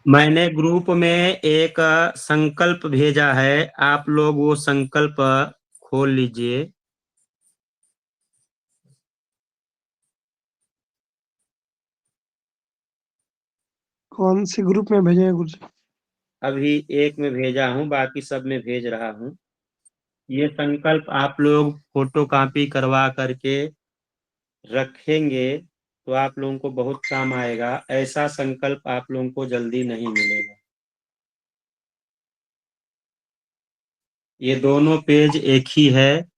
मैंने ग्रुप में एक संकल्प भेजा है, आप लोग वो संकल्प खोल लीजिए। कौन से ग्रुप में भेजे हैं गुरुजी? अभी एक में भेजा हूँ, बाकी सब में भेज रहा हूँ। ये संकल्प आप लोग फोटो कॉपी करवा करके रखेंगे तो आप लोगों को बहुत काम आएगा। ऐसा संकल्प आप लोगों को जल्दी नहीं मिलेगा। ये दोनों पेज एक ही है।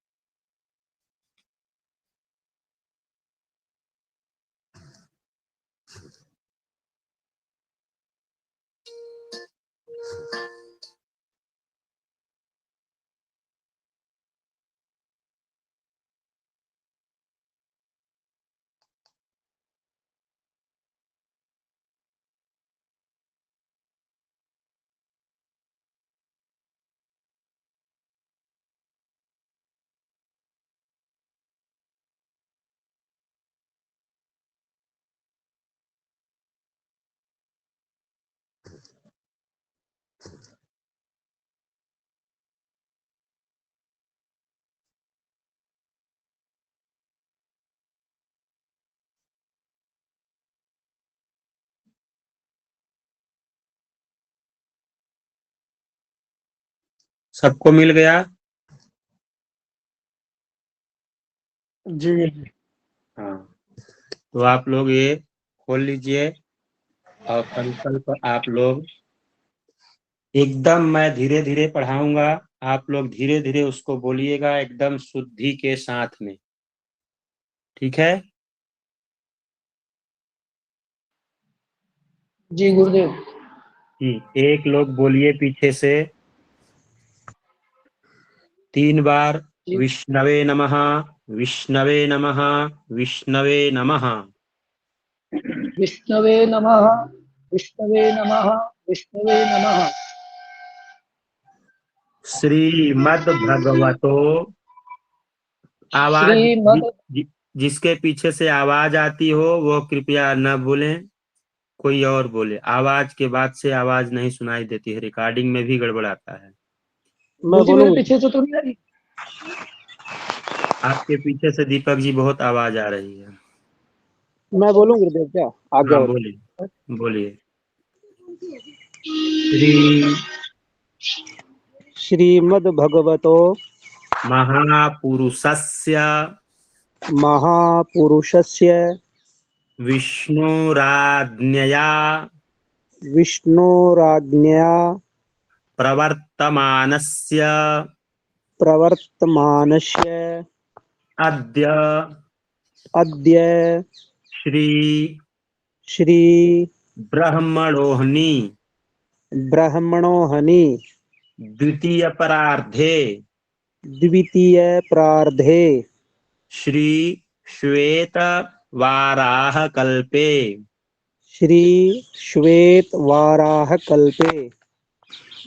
सबको मिल गया? जी गुरुजी। हाँ, तो आप लोग ये खोल लीजिए और संकल्प आप लोग एकदम, मैं धीरे धीरे पढ़ाऊंगा, आप लोग धीरे धीरे उसको बोलिएगा एकदम शुद्धि के साथ में। ठीक है? जी गुरुदेव। एक लोग बोलिए पीछे से 3 बार, जी। विष्णवे नमः, विष्णवे नमः, विष्णवे नमः। विष्णवे नमः, विष्णवे नमः, विष्णवे नमः। श्रीमद् भगवतो, आवाज श्रीमद्। जिसके पीछे से आवाज आती हो वो कृपया न बोलें, कोई और बोले। आवाज के बाद से आवाज नहीं सुनाई देती है, रिकॉर्डिंग में भी गड़बड़ आता है। मैं बोलूं? मेरे पीछे से तो नहीं आ रही? आपके पीछे से दीपक जी बहुत आवाज आ रही है। मैं बोलूं गुरुदेव क्या? आज्ञा हाँ हो बोलिए, तो। बोलिए। श्री श्रीमद् भगवतो महापुरुषस्य महापुरुषस्य विष्णुराज्ञया विष्णोराज्ञया प्रवर्तमानस्य प्रवर्तमानस्य अद्य अद्य श्री श्री ब्रह्मणोहनि ब्रह्मणोहनि द्वितीय परार्धे द्वितीय प्रार्धे श्री श्वेत वाराह कल्पे श्री श्वेत वाराह कल्पे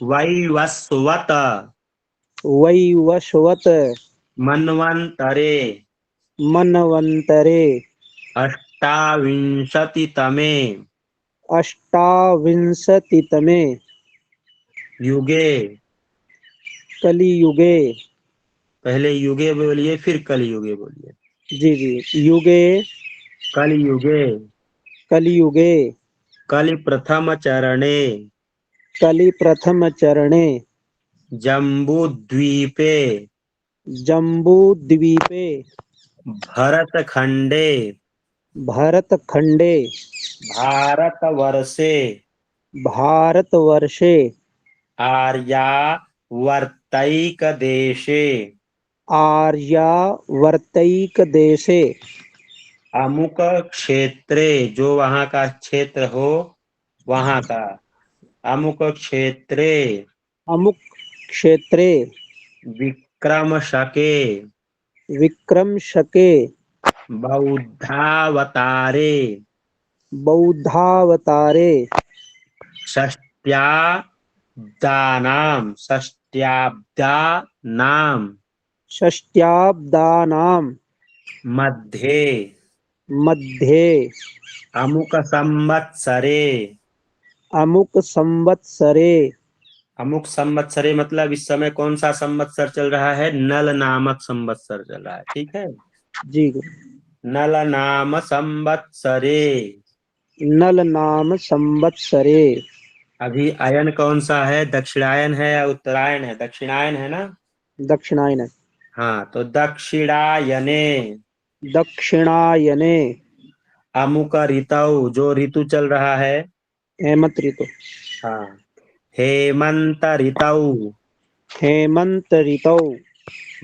वैवस्वत वैवस्वत मन्वन्तरे मन्वन्तरे अष्टाविंशतितमे अष्टाविंशतितमे युगे, कलियुगे। पहले युगे बोलिए फिर कलयुगे बोलिए। जी जी। युगे कलयुगे कलियुगे कलि प्रथम चरणे कलि प्रथम चरणे जम्बूद्वीपे जम्बूद्वीपे भरतखंडे भरतखंडे भारतवर्षे भारतवर्षे आर्यावर्तैकदेशे आर्यावर्तैकदेशे अमुक क्षेत्रे, जो वहाँ का क्षेत्र हो वहाँ का, अमुक क्षेत्रे अमुक क्षेत्रे विक्रम शके विक्रम शके बौद्धावतारे बौद्धावतारे षष्ट्याब्दानां षष्ट्याब्दानां मध्ये मध्ये अमुक संवत्सरे अमुक संवत्सरे। अमुक संवत्सरे मतलब इस समय कौन सा संवत्सर चल रहा है? नल नामक संवत्सर चल रहा है, ठीक है। जी गुरु। नल नाम संवत्सरे। नल नाम संवत्सरे। अभी अयन कौन सा है? दक्षिणायन है या उत्तरायण है? दक्षिणायन है ना। दक्षिणायन। हाँ, तो दक्षिणायने। दक्षिणायने। अमुक ऋतौ, जो ऋतु चल रहा है। हेमंत ऋतु। हाँ, हेमंत ऋतौ। हेमंत ऋतौ।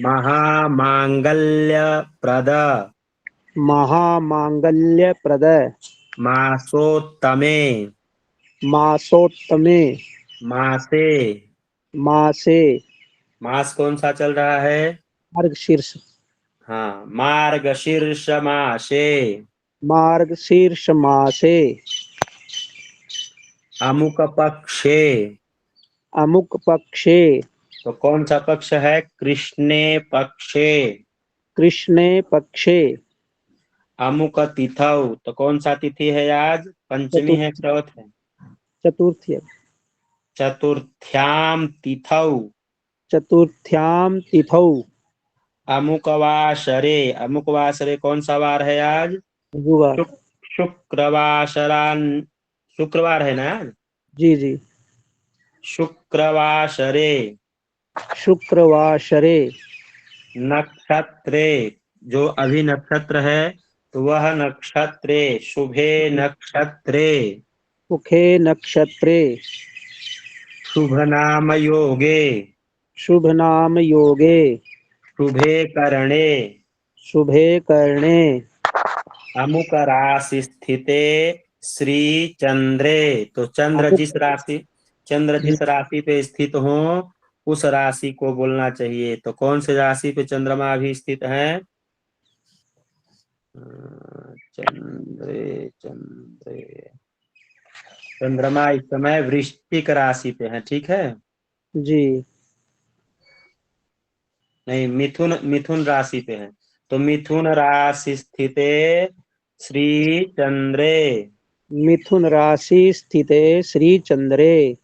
महामांगल्य प्रद। महामांगल्यप्रद। मासोत्तमे। मासोत्तमे। मासे। मासे। मास कौन सा चल रहा है? मार्गशीर्ष। हाँ, मार्गशीर्ष मासे। मार्गशीर्ष मासे। अमुक पक्षे। अमुक पक्षे। तो कौन सा पक्ष है? कृष्णे पक्षे। कृष्णे पक्षे। अमुक तिथौ, तो कौन सा तिथि है आज? पंचमी है, चतुर्थ। चौथ है? चतुर्थी। चतुर्थ्याम तिथौ। चतुर्थ्याम तिथौ। अमुक वासरे। अमुक वासरे कौन सा वार है आज? गुरुवार। शुक शुक्रवासरान। शुक्रवार है ना आज? जी जी। शुक्रवासरे। शुक्रवासरे। नक्षत्रे, जो अभी नक्षत्र है तो वह नक्षत्रे, शुभे नक्षत्रे। मुखे नक्षत्रे। शुभ नाम योगे। शुभ नाम योगे। शुभे करणे। शुभे कर्णे। अमुक राशि स्थिते श्री चंद्रे। तो अमुक। चंद्र जिस राशि पे स्थित हो उस राशि को बोलना चाहिए। तो कौन से राशि पे चंद्रमा अभी स्थित है? चंद्रे चंद्रे। चंद्रमा इस समय वृश्चिक राशि पे है, ठीक है। जी। नहीं, मिथुन मिथुन राशि पे है। तो मिथुन राशि स्थिते श्री चंद्रे। मिथुन राशि स्थिते श्री चंद्रे।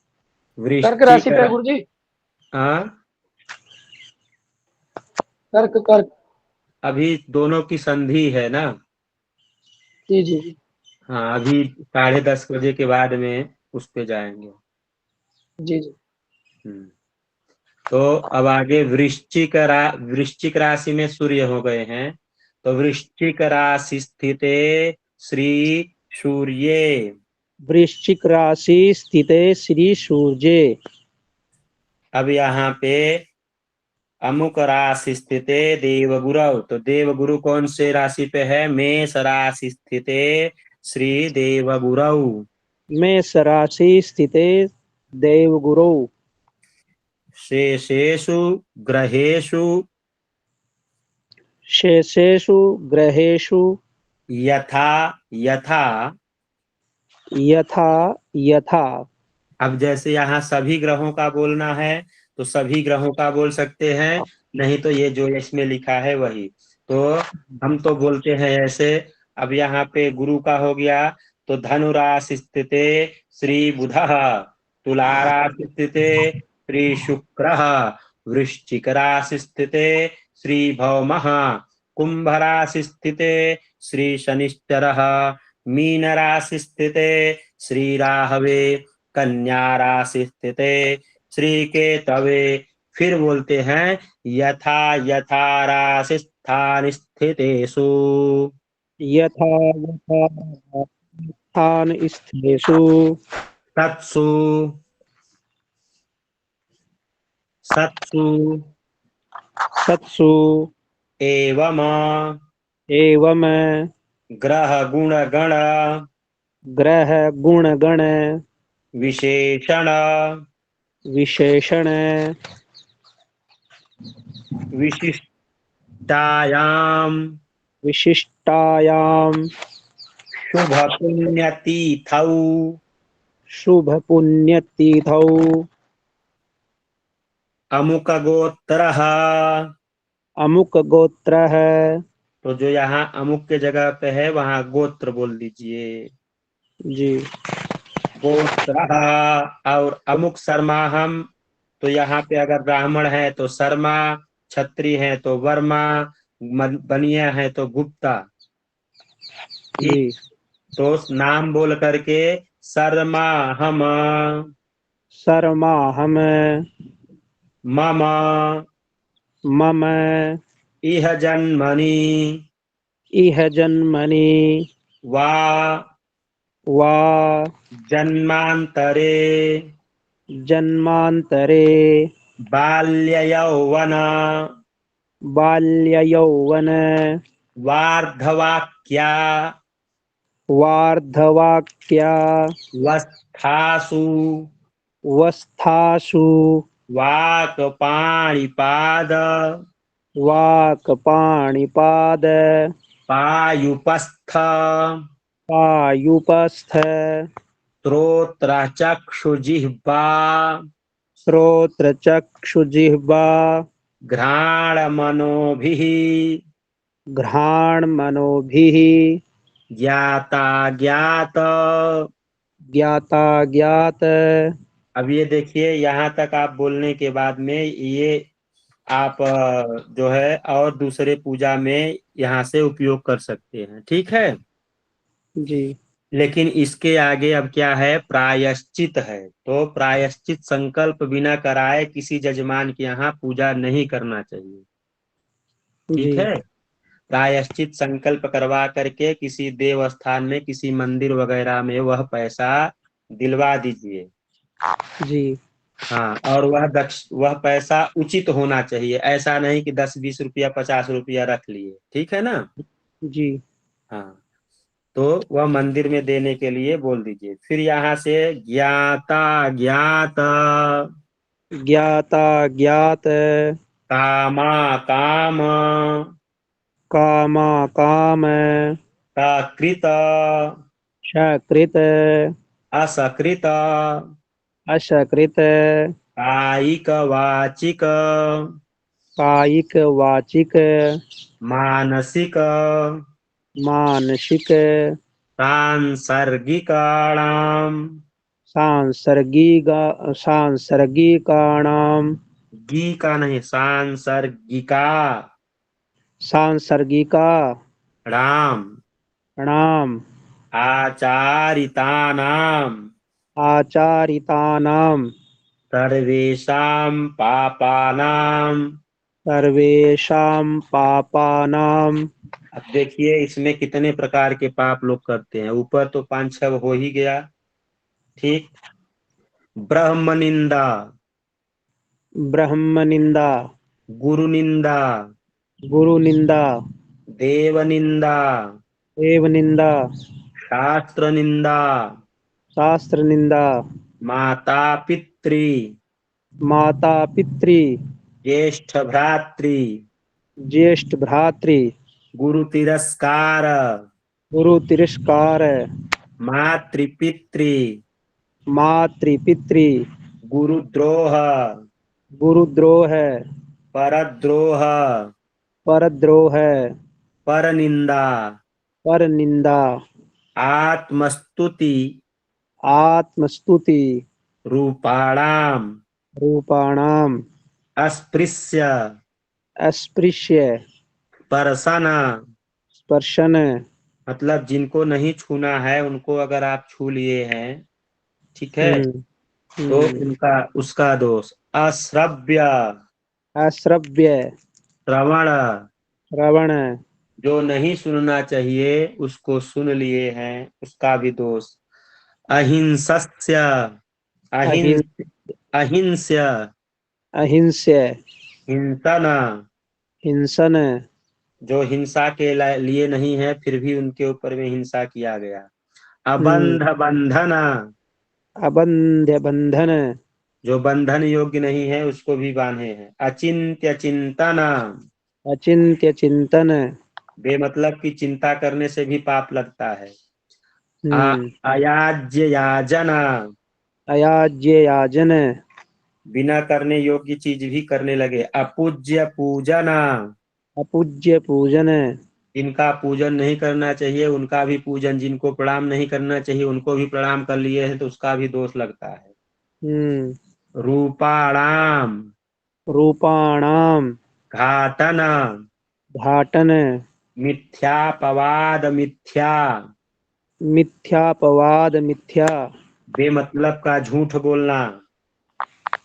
कर्क वृश्चिक राशि पे है गुरु जी। हाँ, कर्क कर्क। अभी दोनों की संधि है ना। जी जी जी। हाँ, अभी 10:30 बजे के बाद में उस पे जाएंगे। जी जी। हम्म। तो अब आगे वृश्चिक राशि में सूर्य हो गए हैं। तो वृश्चिक राशि स्थिते श्री सूर्ये। वृश्चिक राशि स्थिते श्री सूर्ये। अब यहाँ पे अमुक राशि स्थिते देवगुरु। तो देवगुरु कौन से राशि पे है? मेष राशि स्थिते श्री देवगुरु। मेष राशि स्थिते देवगुरु। शेषेषु ग्रहेषु शेषेषु ग्रहेषु। यथा यथा। यथा यथा। अब जैसे यहाँ सभी ग्रहों का बोलना है तो सभी ग्रहों का बोल सकते हैं, नहीं तो ये जो इसमें लिखा है वही। तो हम तो बोलते हैं ऐसे। अब यहाँ पे गुरु का हो गया तो धनु राशि स्थिते श्री बुधः। तुला राशि स्थिते श्री शुक्रः। वृश्चिक राशि स्थिते श्री भौमः। कुंभ राशि स्थिते श्री शनिश्चरः। मीन राशि स्थिते श्री राहवे। कन्या राशि स्थिते श्री केतवे। फिर बोलते हैं यथा यथा राशि स्थान स्थितेषु। यथा यथा स्थान स्थलेषु। तत्सु सत्सु सत्सु। एवं एवं। ग्रह गुण गण ग्रह गुण गण। विशेषण विशेषण। विशिष्टायाम विशिष्टायाम। शुभ पुण्यतिथौ। शुभ पुण्यतिथौ। अमुक गोत्रः। अमुक गोत्र है। तो जो यहाँ अमुक के जगह पे है वहां गोत्र बोल दीजिए। जी। गोत्रः और अमुक शर्मा हम, तो यहाँ पे अगर ब्राह्मण है तो शर्मा, क्षत्रिय है तो वर्मा, बनिया है तो गुप्ता। ठीक। जी। तो नाम बोल करके शर्मा हम, शर्मा हम, मम, मम, इह जन्मनि, इह जन्मनि, वा वा जन्मांतरे जन्मांतरे बाल्य यौवन बाल्ययौवन वार्धवाक्या वार्धवाक्या वस्थासु वस्थासु वाक्पाणिपाद वाक्पाणिपाद पायुपस्थ पायुपस्थ श्रोत्रचक्षुजिह्वा श्रोत्रचक्षुजिह्वा घ्राणमनोभिः घ्राणमनोभिः ज्ञाता ज्ञात। ज्ञाता ज्ञात। अब ये देखिए, यहाँ तक आप बोलने के बाद में ये आप जो है और दूसरे पूजा में यहाँ से उपयोग कर सकते हैं। ठीक है। जी। लेकिन इसके आगे अब क्या है, प्रायश्चित है। तो प्रायश्चित संकल्प बिना कराए किसी जजमान के यहाँ पूजा नहीं करना चाहिए। जी। ठीक है। प्रायश्चित संकल्प करवा करके किसी देव स्थान में, किसी मंदिर वगैरह में वह पैसा दिलवा दीजिए। जी। हाँ, और वह पैसा उचित होना चाहिए। ऐसा नहीं कि 10-20 रुपया 50 रुपया रख लिए। ठीक है ना। जी। हाँ, तो वह मंदिर में देने के लिए बोल दीजिए। फिर यहाँ से ज्ञाता ज्ञात, ज्ञाता ज्ञात, कामा काम, कामा काम, सकृत सकृत, असकृत, असकृत, कायिक वाचिक कायिक वाचिक मानसिक मानसिक सांसर्गिकाणाम, सांसर्गिकाणाम गी का नहीं, सांसर्गिका सांसर्गिका राम, नाम आचारितानाम आचारितानाम सर्वेषां पापानाम। सर्वेषां पापानाम। अब देखिए इसमें कितने प्रकार के पाप लोग करते हैं। ऊपर तो 5-6 हो ही गया। ठीक। ब्रह्म निंदा, ब्रह्म निंदा, गुरु निंदा, गुरु निंदा, देव निंदा, देव निंदा, शास्त्र निंदा, शास्त्र निंदा, माता पितृ, माता पितृ, ज्येष्ठ भ्रातृ, ज्येष्ठ भ्रातृ, गुरु तिरस्कार, गुरु तिरस्कार, मातृ पितृ, मातृ पितृ, गुरुद्रोह, गुरुद्रोह, परद्रोह, परद्रोह, पर निंदा, पर निंदा, आत्मस्तुति, आत्मस्तुति, रूपाणाम, रूपाणाम, अस्पृश्य, अस्पृश्य, परसन, स्पर्शन। मतलब जिनको नहीं छूना है उनको अगर आप छू लिए हैं, ठीक है, हम्म। तो हम्म। उनका उसका दोष। अश्रव्य, अश्रव्य, श्रवण, श्रवण, जो नहीं सुनना चाहिए उसको सुन लिए हैं, उसका भी दोष। अहिंसस्य, अहिं अहिंस अहिंस्य, अहिंस्य, हिंसन, हिंसन, जो हिंसा के लिए नहीं है फिर भी उनके ऊपर में हिंसा किया गया। हम्म, अबंध बंधन, अबंध्य बंधन, जो बंधन योग्य नहीं है उसको भी बांधे हैं। अचिंत्य चिंतन, अचिंत्य चिंतन। बेमतलब की चिंता करने से भी पाप लगता है। हम्म। अयाज्य याजना, अयाज्य याजन, बिना करने योग्य चीज भी करने लगे। अपूज्य पूजना, अपूज्य पूजन, जिनका पूजन नहीं करना चाहिए उनका भी पूजन, जिनको प्रणाम नहीं करना चाहिए उनको भी प्रणाम कर लिए हैं तो उसका भी दोष लगता है। हम्म। रूपाणाम रूपाणाम घाटन घाटन मिथ्यापवाद मिथ्या, मिथ्यापवाद मिथ्या बेमतलब का झूठ बोलना।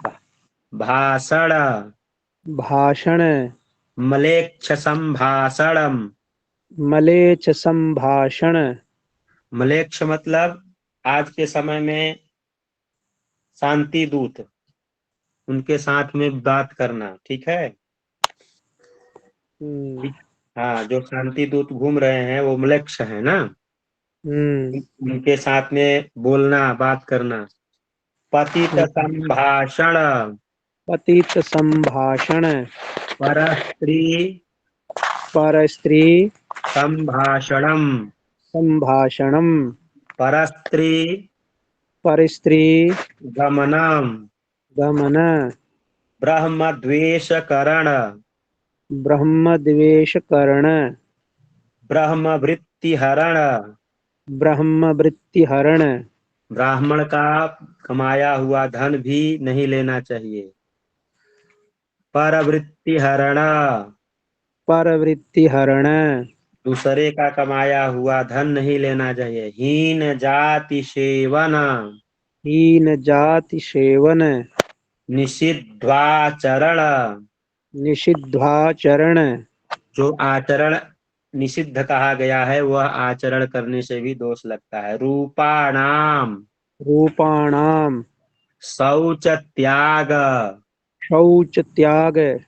भा- भाषण भाषण मलेच्छ संभाषणम। मलेच्छ संभाषण मलेच्छ मतलब आज के समय में शांति दूत, उनके साथ में बात करना, ठीक है। हम्म। ठीक। हाँ, जो शांति दूत घूम रहे हैं वो मलेच्छ है ना। हम्म। उनके साथ में बोलना, बात करना। पतित संभाषण पतित संभाषण पर स्त्री पर स्त्री संभाषणम। संभाषणम पर स्त्री पर स्त्री गमनम। गमन ब्रह्म द्वेष करण। ब्रह्म द्वेष करण ब्रह्म वृत्ति हरण। ब्रह्म वृत्ति हरण ब्राह्मण का कमाया हुआ धन भी नहीं लेना चाहिए। परवृत्ति हरण, पर वृत्ति हरण दूसरे का कमाया हुआ धन नहीं लेना चाहिए। हीन जाति सेवन, हीन जाति सेवन निषिद्धाचरण, निषिद्धाचरण जो आचरण निषिद्ध कहा गया है वह आचरण करने से भी दोष लगता है। रूपाणाम रूपाणाम शौच त्याग, शौच त्याग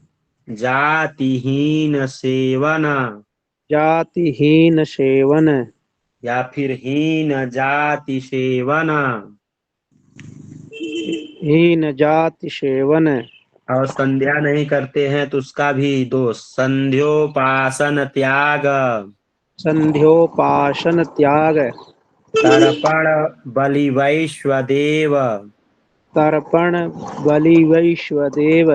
जातिहीन सेवन, जातिहीन सेवन या फिर हीन जाति सेवन। हीन जाति सेवन और संध्या नहीं करते हैं तो उसका भी दोष। संध्योपासन त्याग, संध्योपासन त्याग तर्पण बलि वैश्वदेव, तर्पण बलि वैश्वदेव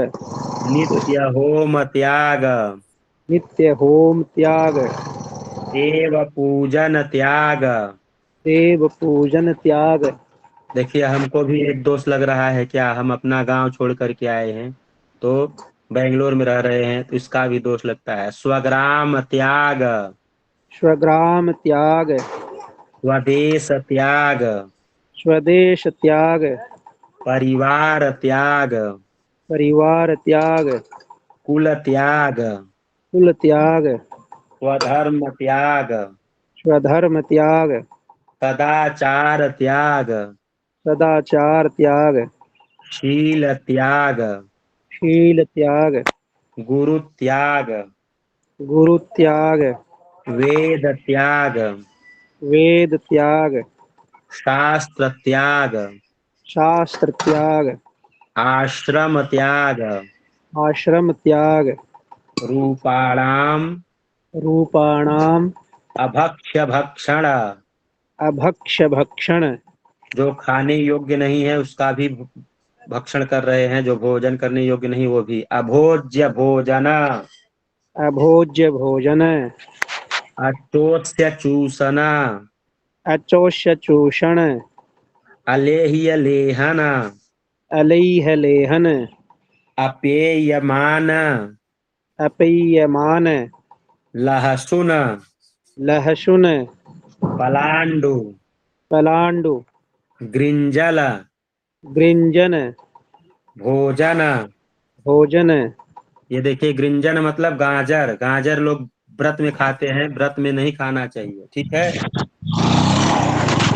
नित्य होम त्याग, नित्य होम त्याग देव पूजन त्याग। देव पूजन त्याग। देखिए, हमको भी एक दोष लग रहा है क्या, हम अपना गांव छोड़ करके आए हैं तो बेंगलोर में रह रहे हैं तो इसका भी दोष लगता है। स्वग्राम त्याग, स्वग्राम त्याग स्वदेश त्याग, स्वदेश त्याग परिवार त्याग, परिवार त्याग कुल त्याग, कुल त्याग स्वधर्म त्याग, स्वधर्म त्याग सदाचार त्याग, सदाचार त्याग शील त्याग, शील त्याग गुरु त्याग, गुरु त्याग वेद त्याग, वेद त्याग शास्त्र त्याग, शास्त्र त्याग आश्रम त्याग। आश्रम त्याग रूपाणाम रूपाणाम अभक्ष्य भक्षण, अभक्ष भक्षण जो खाने योग्य नहीं है उसका भी भक्षण कर रहे हैं, जो भोजन करने योग्य नहीं वो भी। अभोज्य भोजन, अभोज्य भोजन अचोष्य चूषण, अचोष्य चूषण अलेह्य लेहन, अलेह लेहन अपेयमान, अपेयमान लहसुन, लहसुन पलांडु, पलांडु ग्रिंजल, गृंजन भोजन। भोजन। ये देखिए, ग्रिंजन मतलब गाजर, गाजर लोग व्रत में खाते हैं, व्रत में नहीं खाना चाहिए, ठीक है।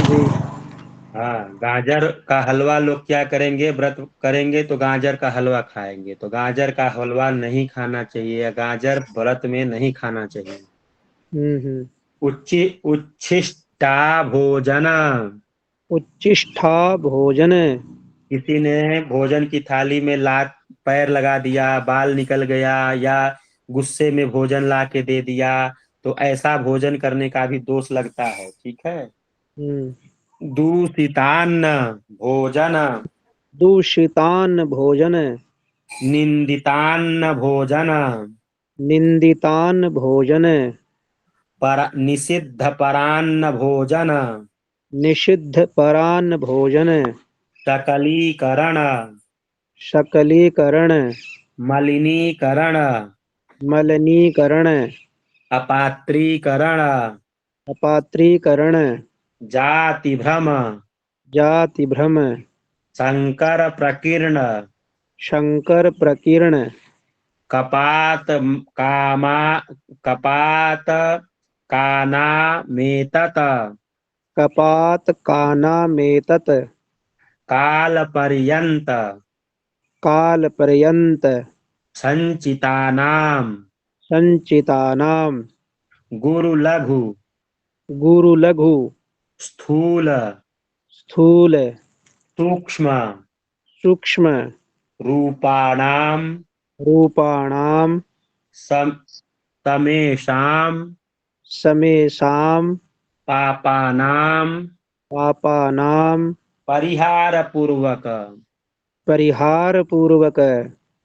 जी। हाँ, गाजर का हलवा लोग क्या करेंगे, व्रत करेंगे तो गाजर का हलवा खाएंगे, तो गाजर का हलवा नहीं खाना चाहिए, या गाजर व्रत में नहीं खाना चाहिए। हम्म। उच्छिष्टा भोजन, उच्चिष्टा भोजन किसी ने भोजन की थाली में लात पैर लगा दिया, बाल निकल गया, या गुस्से में भोजन ला के दे दिया, तो ऐसा भोजन करने का भी दोष लगता है, ठीक है। हम्म। दूषितान्न भोजन, दूषितान भोजन निंदितान्न भोजन, निंदितान भोजन निषिद्ध परान्न भोजन, निषिद्ध परान्न भोजन, शकलीकरण, शकलीकरण, मलिनीकरण, मलिनीकरण, अपात्रीकरण, अपात्रीकरण, जाति भ्रम, जाति भ्रम, संकर प्रकीर्ण, शंकर प्रकीर्ण, कपात कामा, कपात कानामेतत, कपात कानामेतत, काल पर्यंत, काल पर्यंत, संचितानाम, संचितानाम, गुरु लघु, गुरु लघु, स्थूल, स्थूल, सूक्ष्म, सूक्ष्म, रूपाणाम, रूपाणाम, सम तमेषाम, समेषाम, पापानाम, पापानाम, परिहार पूर्वक, परिहार पूर्वक,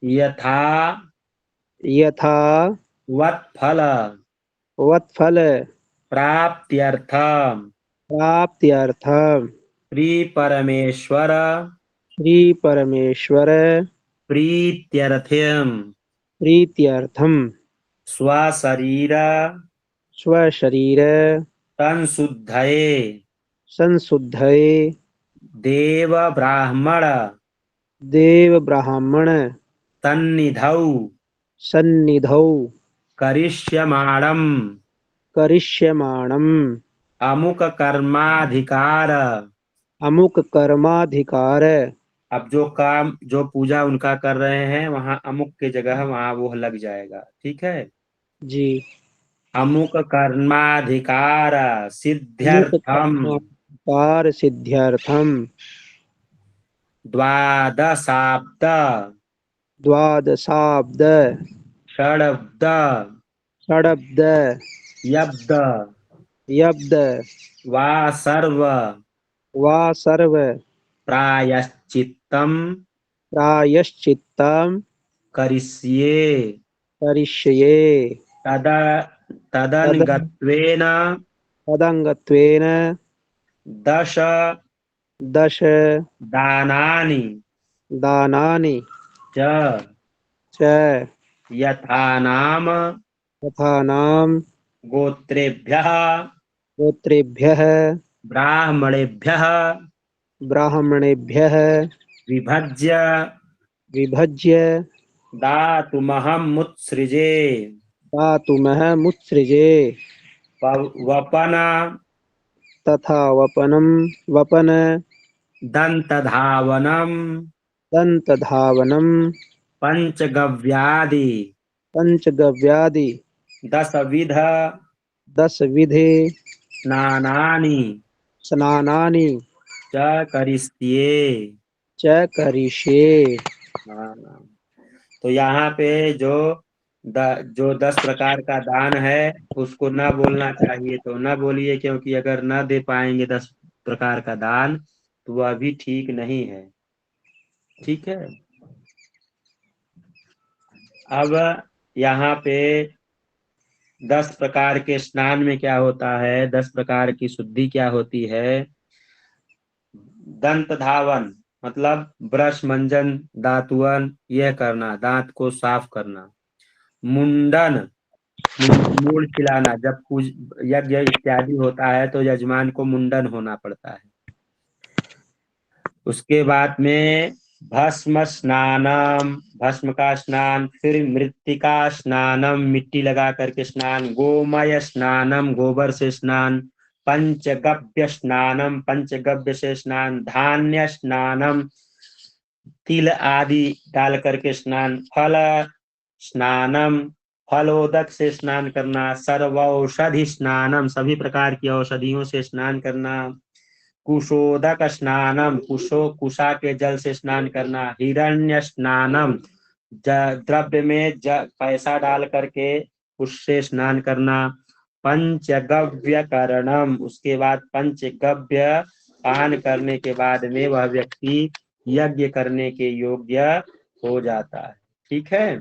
यथा यथा वत्फल वत्फल प्राप्त्यर्थम, प्राप्त्यर्थम, श्री परमेश्वर श्री परमेश्वर प्रीत्यर्थम, प्रीत्यर्थम, स्वशरीर स्वशरीर संशुद्धये, संशुद्धये, देव ब्राह्मण देव ब्राह्मण सन्निधौ सन्निधौ करिष्यमाणम् करिष्यमाणम् अमुक कर्माधिकार। अमुक कर्माधिकार। अब जो काम जो पूजा उनका कर रहे हैं वहां अमुक की जगह वहां वो लग जाएगा, ठीक है। जी। अमुक कर्माधिकार अमुक सिद्ध्यर्थम कर्माधिकार सिद्ध्यर्थम द्वादशाब्द द्वादशाब्द षडब्द षडब्द यब्द यब्द वा सर्व वा सर्व प्रायश्चित्तम प्रायश्चित्तम् करिष्ये करिष्ये। तद तद तदनुगत्वेन तदंगत्वेन दश दश दानानि दानानि च च यथा नाम तथा नाम गोत्रेभ्यः गोत्रेभ्यः ब्राह्मणेभ्यः ब्राह्मणेभ्यः विभज्य विभज्य दातुमहं मुत्सृजे। दातुमहमुत्सृजे। वपन तथा वपनं वपन दंतधावनम दन्तधावनं पंचगव्यादि पञ्चगव्यादि 10 विध 10 विधे स्नानानि स्नानानि च करिष्ये। च करिष्ये। हाँ। तो यहाँ पे जो 10 प्रकार का दान है उसको न बोलना चाहिए तो न बोलिए, क्योंकि अगर न दे पाएंगे 10 प्रकार का दान तो वह भी ठीक नहीं है, ठीक है। अब यहाँ पे 10 प्रकार के स्नान में क्या होता है, 10 प्रकार की शुद्धि क्या होती है। दंत धावन मतलब ब्रश मंजन दातुअन यह करना, दांत को साफ करना। मुंडन मूड खिलाना, जब पूज यज्ञ इत्यादि होता है तो यजमान को मुंडन होना पड़ता है। उसके बाद में भस्म स्नानम भस्म का स्नान, फिर मृत्तिका स्नानम मिट्टी लगा करके स्नान, गोमय स्नानम गोबर से स्नान, पंचगव्य स्नानम पंचगव्य से स्नान, धान्य स्नानम तिल आदि डाल करके स्नान, फल स्नानम फलोदक से स्नान करना, सर्वौषधि स्नानम सभी प्रकार की औषधियों से स्नान करना, कुशोदक स्नानम कुशा के जल से स्नान करना, हिरण्य स्नानम द्रव्य में पैसा डाल करके उससे स्नान करना, पंचगव्य करणम उसके बाद पंचगव्य पान करने के बाद में वह व्यक्ति यज्ञ करने के योग्य हो जाता है, ठीक है।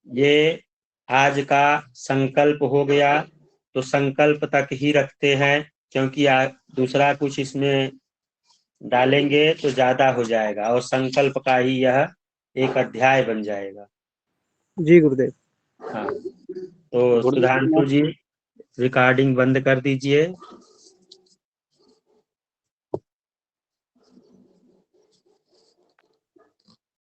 ये आज का संकल्प हो गया तो संकल्प तक ही रखते हैं, क्योंकि दूसरा कुछ इसमें डालेंगे तो ज्यादा हो जाएगा और संकल्प का ही यह एक अध्याय बन जाएगा। जी गुरुदेव। हाँ, तो गुरुदेव सुधांशु जी रिकॉर्डिंग बंद कर दीजिए।